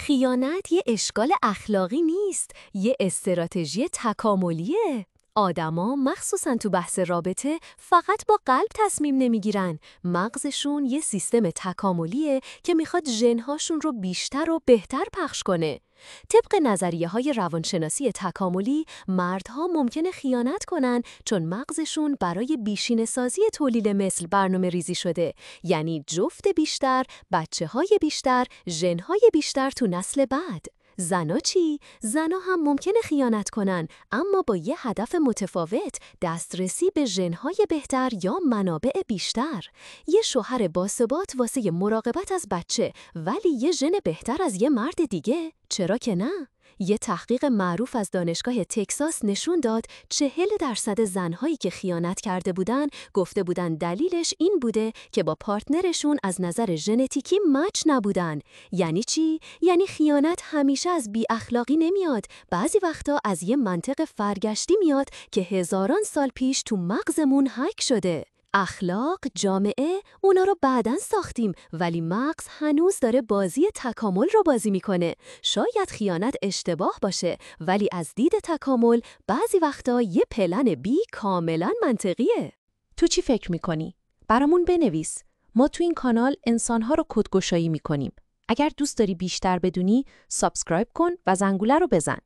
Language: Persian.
خیانت یه اشکال اخلاقی نیست، یه استراتژی تکاملیه. آدما مخصوصاً تو بحث رابطه فقط با قلب تصمیم نمیگیرن. مغزشون یه سیستم تکاملیه که میخواد ژن‌هاشون رو بیشتر و بهتر پخش کنه. طبق نظریه‌های روانشناسی تکاملی، مردها ممکنه خیانت کنن چون مغزشون برای بیشینه‌سازی تولید مثل برنامه ریزی شده. یعنی جفت بیشتر، بچه‌های بیشتر، ژن‌های بیشتر تو نسل بعد. زنا چی؟ زنا هم ممکنه خیانت کنن، اما با یه هدف متفاوت، دسترسی به ژن‌های بهتر یا منابع بیشتر. یه شوهر باثبات واسه مراقبت از بچه، ولی یه ژن بهتر از یه مرد دیگه؟ چرا که نه؟ یه تحقیق معروف از دانشگاه تکساس نشون داد 40% زنهایی که خیانت کرده بودن گفته بودن دلیلش این بوده که با پارتنرشون از نظر ژنتیکی مچ نبودن. یعنی چی؟ یعنی خیانت همیشه از بی اخلاقی نمیاد، بعضی وقتا از یه منطق فرگشتی میاد که هزاران سال پیش تو مغزمون هک شده. اخلاق، جامعه، اونا رو بعداً ساختیم، ولی مغز هنوز داره بازی تکامل رو بازی میکنه. شاید خیانت اشتباه باشه، ولی از دید تکامل بعضی وقتا یه پلن بی کاملاً منطقیه. تو چی فکر میکنی؟ برامون بنویس. ما تو این کانال انسانها رو کدگشایی میکنیم. اگر دوست داری بیشتر بدونی، سابسکرایب کن و زنگوله رو بزن.